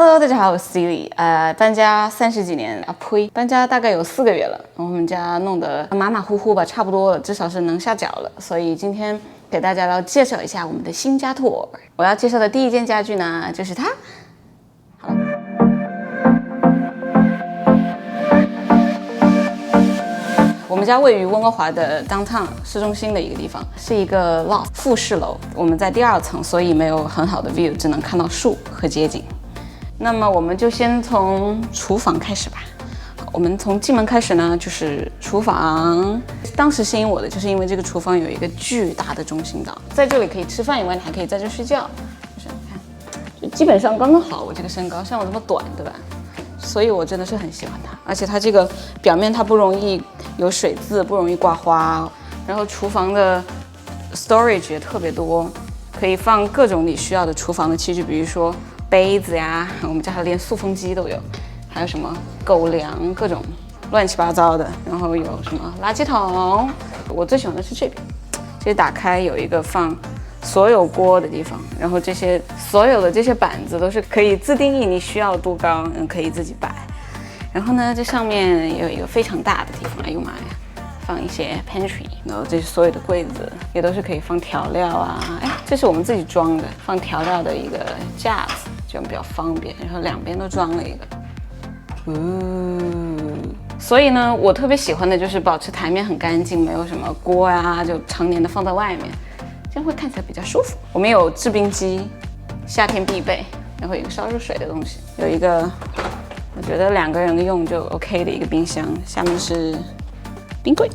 Hello， 大家好，我是 Celie。搬家30几年啊，呸，搬家大概有4个月了。我们家弄得马马虎虎吧，差不多了，至少是能下脚了。所以今天给大家来介绍一下我们的新家 tour。我要介绍的第一件家具呢，就是它。好了。我们家位于温哥华的 downtown 市中心的一个地方，是一个 loft 复式楼。我们在第2层，所以没有很好的 view， 只能看到树和街景。那么我们就先从厨房开始吧。我们从进门开始呢，就是厨房。当时吸引我的，就是因为这个厨房有一个巨大的中心岛，在这里可以吃饭以外，你还可以在这睡觉。就是你看，就基本上刚刚好我这个身高，像我这么短，对吧？所以我真的是很喜欢它，而且它这个表面它不容易有水渍，不容易刮花。然后厨房的 storage 也特别多，可以放各种你需要的厨房的器具，比如说杯子呀，我们家还连塑封机都有，还有什么狗粮，各种乱七八糟的。然后有什么垃圾桶，我最喜欢的是这边，这打开有一个放所有锅的地方，然后所有的这些板子都是可以自定义你需要多高，可以自己摆。然后呢，这上面也有一个非常大的地方，哎呦妈呀，放一些 pantry， 然后这所有的柜子也都是可以放调料啊，哎，这是我们自己装的，放调料的一个架子。就比较方便，然后两边都装了一个，所以呢，我特别喜欢的就是保持台面很干净，没有什么锅啊，就常年的放在外面，这样会看起来比较舒服。我们有制冰机，夏天必备，然后有一个烧热水的东西，有一个我觉得2个人的用就 OK 的一个冰箱，下面是冰柜。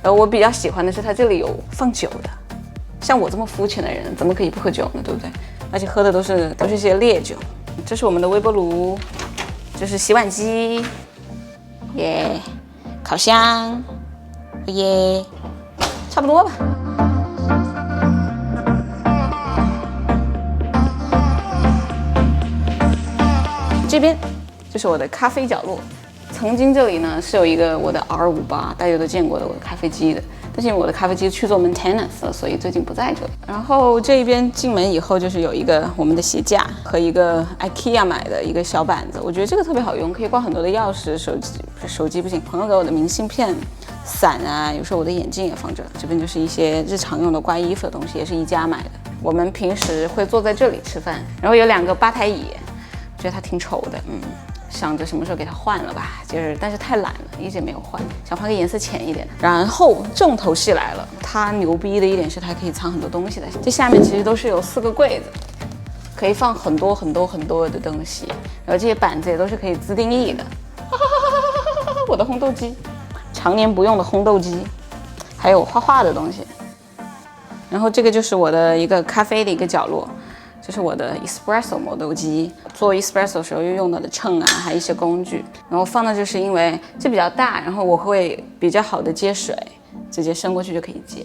我比较喜欢的是它这里有放酒的，像我这么肤浅的人，怎么可以不喝酒呢？对不对？而且喝的都是一些烈酒。这是我们的微波炉，这是洗碗机，耶，烤箱，耶，差不多吧。这边就是我的咖啡角落。曾经这里呢是有一个我的 R58，大家都见过的我的咖啡机的，但是因为我的咖啡机去做 maintenance 了，所以最近不在这里。然后这边进门以后就是有一个我们的鞋架和一个 IKEA 买的一个小板子，我觉得这个特别好用，可以挂很多的钥匙、手机不行，朋友给我的明信片、伞啊，有时候我的眼镜也放这。这边就是一些日常用的挂衣服的东西，也是宜家买的。我们平时会坐在这里吃饭，然后有2个吧台椅，我觉得它挺丑的，想着什么时候给它换了吧，但是太懒了，一直没有换，想换个颜色浅一点的。然后重头戏来了，它牛逼的一点是它可以藏很多东西的。这下面其实都是有4个柜子，可以放很多的东西。然后这些板子也都是可以自定义的。我的烘豆机，常年不用的烘豆机，还有画画的东西。然后这个就是我的一个咖啡的一个角落。这是我的 espresso 磨豆机，做 espresso 时候又用到的秤啊，还有一些工具。然后放的就是因为这比较大，然后我会比较好的接水，直接伸过去就可以接。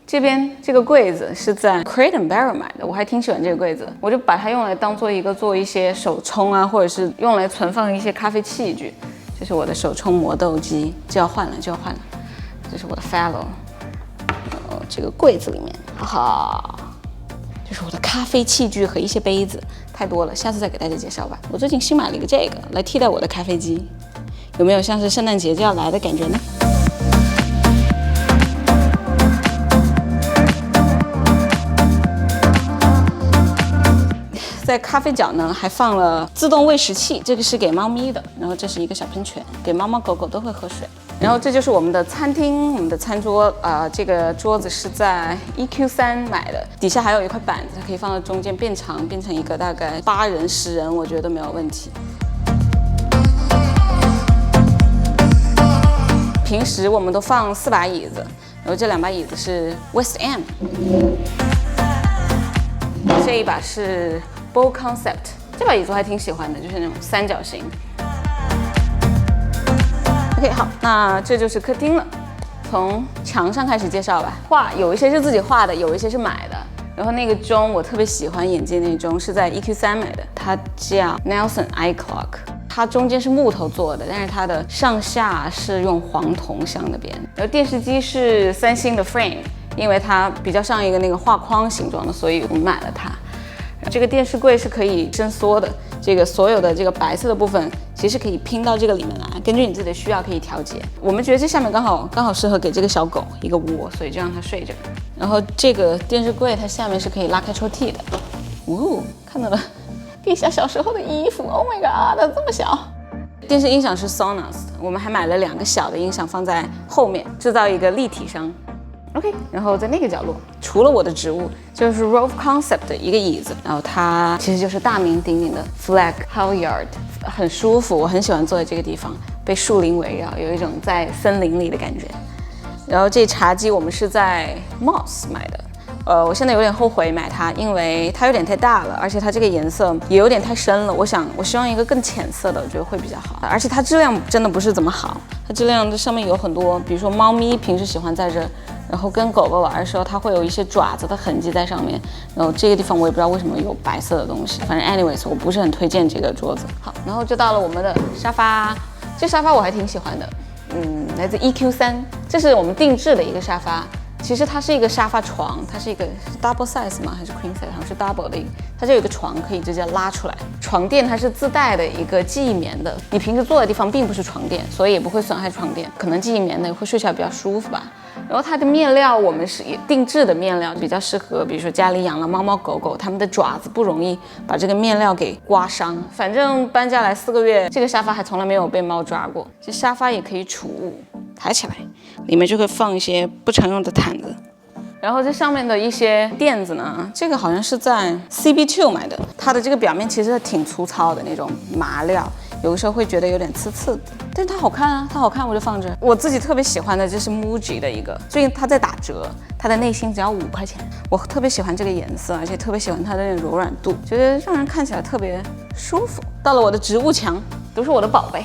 这边这个柜子是在 Crate and Barrel 买的，我还挺喜欢这个柜子，我就把它用来当做做一些手冲啊，或者是用来存放一些咖啡器具。这是我的手冲磨豆机，就要换了。这是我的 Fellow， 这个柜子里面，哈哈。就是我的咖啡器具和一些杯子，太多了，下次再给大家介绍吧。我最近新买了一个这个来替代我的咖啡机，有没有像是圣诞节就要来的感觉呢？在咖啡角呢还放了自动喂食器，这个是给猫咪的，然后这是一个小喷泉，给猫猫狗狗都会喝水。然后这就是我们的餐厅，我们的餐桌这个桌子是在 EQ3 买的，底下还有一块板子，可以放到中间变长，变成一个大概8人10人，我觉得没有问题。平时我们都放4把椅子，然后这2把椅子是 West End， 这一把是 Bow Concept， 这把椅子我还挺喜欢的，就是那种3角形。OK， 好，那这就是客厅了。从墙上开始介绍吧。画有一些是自己画的，有一些是买的。然后那个钟我特别喜欢，眼镜那钟是在 EQ3 买的，它叫 Nelson Eye Clock。它中间是木头做的，但是它的上下是用黄铜镶的边。然后电视机是三星的 Frame， 因为它比较像一个那个画框形状的，所以我们买了它。这个电视柜是可以伸缩的，这个所有的这个白色的部分其实可以拼到这个里面来，根据你自己的需要可以调节。我们觉得这下面刚好适合给这个小狗一个窝，所以就让它睡着。然后这个电视柜它下面是可以拉开抽屉的，看到了，地下小时候的衣服 ，Oh my god， 这么小。电视音响是 Sonos， 我们还买了2个小的音响放在后面，制造一个立体声。OK， 然后在那个角落，除了我的植物，就是 Rove Concept 的一个椅子，然后它其实就是大名鼎鼎的 Flag Halyard， 很舒服，我很喜欢坐在这个地方，被树林围绕，有一种在森林里的感觉。然后这茶几我们是在 Moss 买的。我现在有点后悔买它，因为它有点太大了，而且它这个颜色也有点太深了。我希望一个更浅色的，我觉得会比较好。而且它质量真的不是怎么好，它质量这上面有很多，比如说猫咪平时喜欢在这，然后跟狗狗玩的时候，它会有一些爪子的痕迹在上面。然后这个地方我也不知道为什么有白色的东西，反正 anyways 我不是很推荐这个桌子。好，然后就到了我们的沙发，这沙发我还挺喜欢的，来自 EQ3，这是我们定制的一个沙发。其实它是一个沙发床，它是一个 double size 吗？还是 queen size？ 好像是 double 的一个，它就有一个床可以直接拉出来。床垫它是自带的一个记忆棉的，你平时坐的地方并不是床垫，所以也不会损害床垫，可能记忆棉的会睡起来比较舒服吧。然后它的面料我们是定制的面料，比较适合，比如说家里养了猫猫狗狗，它们的爪子不容易把这个面料给刮伤。反正搬家来4个月，这个沙发还从来没有被猫抓过。这沙发也可以储物，抬起来，里面就会放一些不常用的毯子。然后这上面的一些垫子呢，这个好像是在 CB2 买的，它的这个表面其实挺粗糙的那种麻料，有的时候会觉得有点刺刺的，但是它好看啊，它好看我就放这。我自己特别喜欢的就是 Muji 的一个，最近它在打折，它的内芯只要5块钱，我特别喜欢这个颜色，而且特别喜欢它的那种柔软度，觉得让人看起来特别舒服。到了我的植物墙，都是我的宝贝，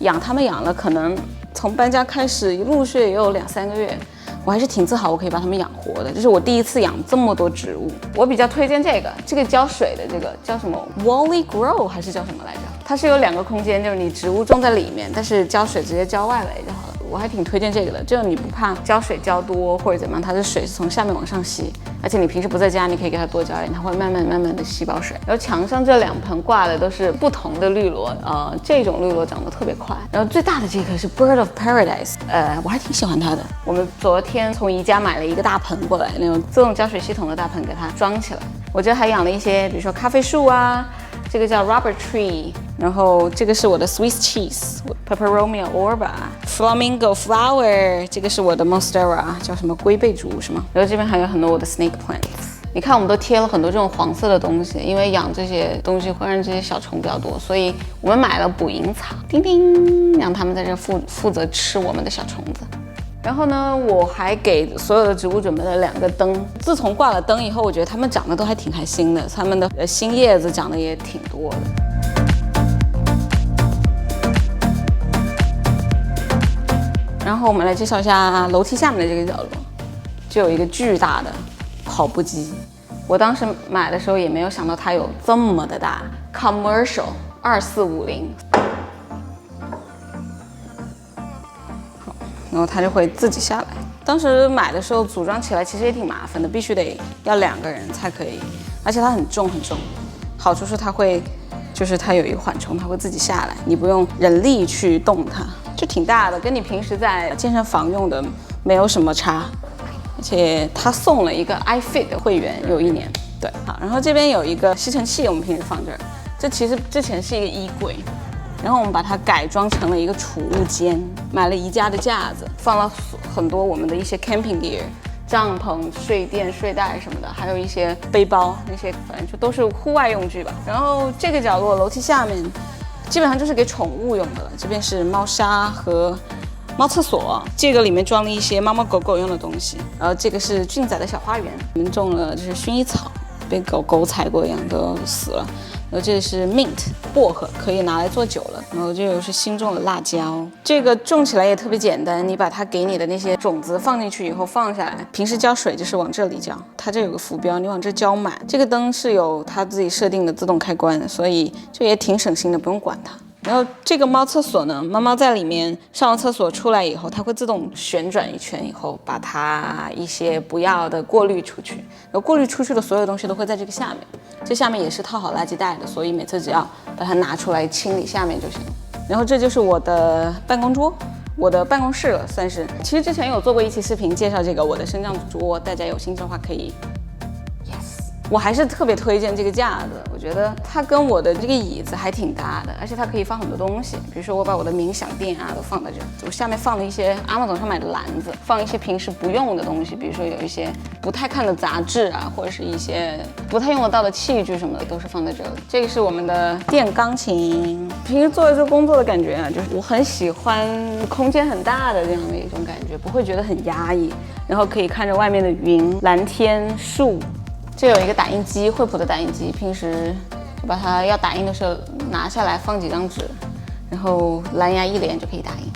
养它们养了可能从搬家开始陆续也有2-3个月。我还是挺自豪，我可以把它们养活的。这是我第一次养这么多植物。我比较推荐这个浇水的，这个叫什么 Wally Grow 还是叫什么来着？它是有2个空间，就是你植物种在里面，但是浇水直接浇外围就好了。我还挺推荐这个的，这样你不怕浇水浇多或者怎么样，它的水是从下面往上吸，而且你平时不在家，你可以给它多浇一点，它会慢慢的吸饱水。然后墙上这2盆挂的都是不同的绿萝，这种绿萝长得特别快。然后最大的这个是 Bird of Paradise，我还挺喜欢它的。我们昨天从宜家买了一个大盆过来，那种自动浇水系统的大盆，给它装起来。我这还养了一些，比如说咖啡树啊，这个叫 Rubber Tree， 然后这个是我的 Swiss Cheese、Peperomia Orba、Flamingo Flower， 这个是我的 Monstera， 叫什么龟背竹是吗？然后这边还有很多我的 Snake Plants。你看，我们都贴了很多这种黄色的东西，因为养这些东西会让这些小虫比较多，所以我们买了捕蝇草，叮叮，让它们在这负责吃我们的小虫子。然后呢，我还给所有的植物准备了2个灯。自从挂了灯以后，我觉得它们长得都还挺开心的，它们的新叶子长得也挺多的。然后我们来介绍一下楼梯下面的这个角落，就有一个巨大的跑步机。我当时买的时候也没有想到它有这么的大 ，Commercial 2450。然后它就会自己下来。当时买的时候组装起来其实也挺麻烦的，必须得要2个人才可以，而且它很重很重。好处是它会，就是它有一个缓冲，它会自己下来，你不用人力去动它，就挺大的，跟你平时在健身房用的没有什么差。而且它送了一个 iFit 的会员，有1年。对，好，然后这边有一个吸尘器，我们平时放这儿，这其实之前是一个衣柜。然后我们把它改装成了一个储物间，买了宜家的架子，放了很多我们的一些 camping gear， 帐篷、睡垫、睡袋什么的，还有一些背包，那些反正就都是户外用具吧。然后这个角落楼梯下面基本上就是给宠物用的了，这边是猫砂和猫厕所，这个里面装了一些猫猫狗狗用的东西。然后这个是俊仔的小花园，我们种了就是薰衣草，被狗狗踩过一样都死了。然后这是 mint 薄荷，可以拿来做酒了。然后这个是新种的辣椒，这个种起来也特别简单，你把它给你的那些种子放进去以后放下来，平时浇水就是往这里浇，它这有个浮标，你往这浇满。这个灯是有它自己设定的自动开关，所以这也挺省心的，不用管它。然后这个猫厕所呢，猫猫在里面上完厕所出来以后，它会自动旋转一圈以后，把它一些不要的过滤出去。然后过滤出去的所有东西都会在这个下面，这下面也是套好垃圾袋的，所以每次只要把它拿出来清理下面就行。然后这就是我的办公桌。我的办公室了，算是。其实之前有做过一期视频介绍这个我的升降桌，大家有兴趣的话可以。我还是特别推荐这个架子，我觉得它跟我的这个椅子还挺搭的，而且它可以放很多东西，比如说我把我的冥想垫啊都放在这儿，我下面放了一些Amazon上买的篮子，放一些平时不用的东西，比如说有一些不太看的杂志啊，或者是一些不太用得到的器具什么的，都是放在这里。这个是我们的电钢琴，平时做这工作的感觉啊，就是我很喜欢空间很大的这样的一种感觉，不会觉得很压抑，然后可以看着外面的云、蓝天、树。这有一个打印机，惠普的打印机，平时就把它要打印的时候拿下来放几张纸，然后蓝牙一连就可以打印。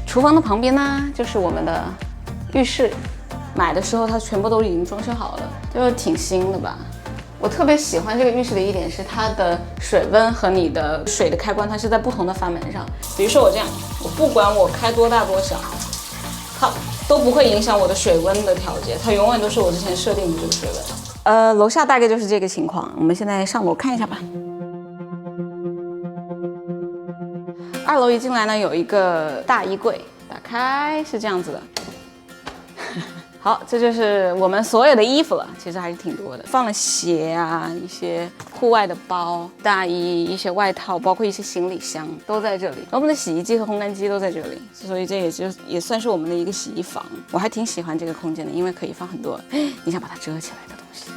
厨房的旁边呢，就是我们的浴室，买的时候它全部都已经装修好了，就是挺新的吧。我特别喜欢这个浴室的一点是它的水温和你的水的开关，它是在不同的阀门上。比如说我这样，我不管我开多大多小，它都不会影响我的水温的调节，它永远都是我之前设定的这个水温。楼下大概就是这个情况，我们现在上楼看一下吧。2楼一进来呢，有一个大衣柜，打开是这样子的。好，这就是我们所有的衣服了，其实还是挺多的，放了鞋啊，一些户外的包、大衣、一些外套，包括一些行李箱都在这里。我们的洗衣机和烘干机都在这里，所以这也算是我们的一个洗衣房。我还挺喜欢这个空间的，因为可以放很多你想把它遮起来的东西。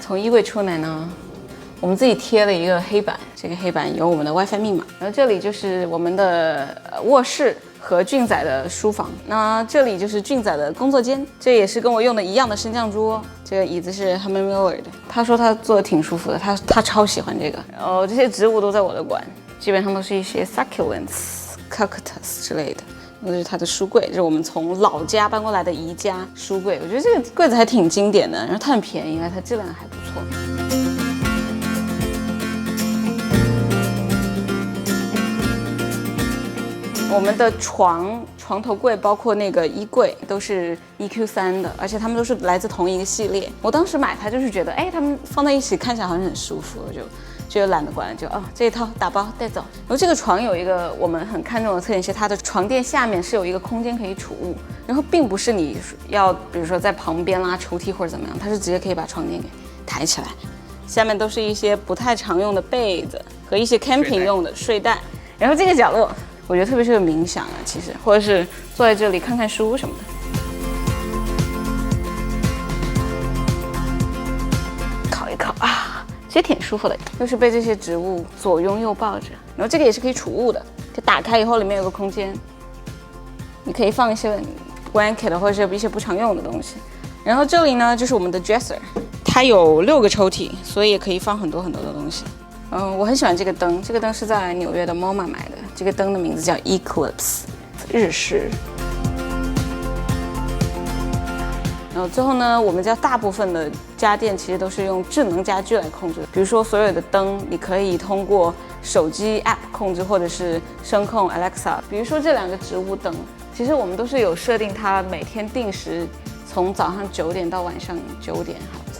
从衣柜出来呢，我们自己贴了一个黑板，这个黑板有我们的 WiFi 密码。然后这里就是我们的卧室和俊仔的书房，那这里就是俊仔的工作间，这也是跟我用的一样的升降桌。这个椅子是 Herman Miller 的，他说他坐的挺舒服的，他超喜欢这个。然后这些植物都在我的管，基本上都是一些 succulents、cactus 之类的。这是他的书柜，这是我们从老家搬过来的宜家书柜。我觉得这个柜子还挺经典的，然后它很便宜，它质量还不错。我们的床头柜包括那个衣柜都是 EQ3 的，而且它们都是来自同一个系列。我当时买它就是觉得，它们放在一起看起来好像很舒服，我就懒得管，这一套打包带走。然后这个床有一个我们很看重的特点是它的床垫下面是有一个空间可以储物，然后并不是你要比如说在旁边拉抽屉或者怎么样，它是直接可以把床垫给抬起来。下面都是一些不太常用的被子和一些 camping 用的睡袋。然后这个角落我觉得特别适合冥想啊，其实或者是坐在这里看看书什么的。烤一烤啊，其实挺舒服的，就是被这些植物左拥右抱着。然后这个也是可以储物的，就打开以后里面有个空间，你可以放一些 blanket 或者是一些不常用的东西。然后这里呢就是我们的 dresser， 它有6个抽屉，所以也可以放很多很多的东西。我很喜欢这个灯，这个灯是在纽约的 MoMA 买的，这个灯的名字叫 Eclipse 日食。然后最后呢，我们家大部分的家电其实都是用智能家居来控制的，比如说所有的灯，你可以通过手机 App 控制，或者是声控 Alexa。比如说这2个植物灯，其实我们都是有设定它每天定时从早上9点到晚上9点。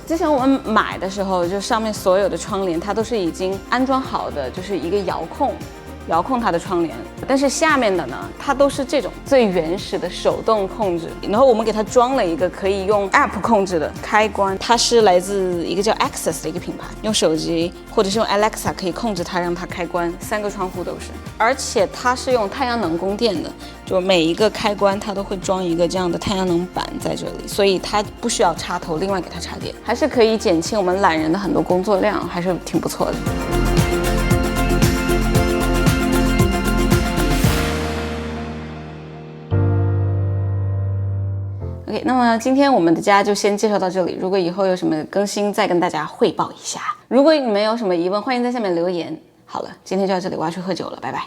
之前我们买的时候，就上面所有的窗帘它都是已经安装好的，就是一个遥控它的窗帘，但是下面的呢，它都是这种最原始的手动控制。然后我们给它装了一个可以用 App 控制的开关，它是来自一个叫 Access 的一个品牌，用手机或者是用 Alexa 可以控制它，让它开关，3个窗户都是，而且它是用太阳能供电的，就每一个开关它都会装一个这样的太阳能板在这里，所以它不需要插头另外给它插电，还是可以减轻我们懒人的很多工作量，还是挺不错的。OK， 那么今天我们的家就先介绍到这里。如果以后有什么更新，再跟大家汇报一下。如果你们有什么疑问，欢迎在下面留言。好了，今天就到这里，我要去喝酒了，拜拜。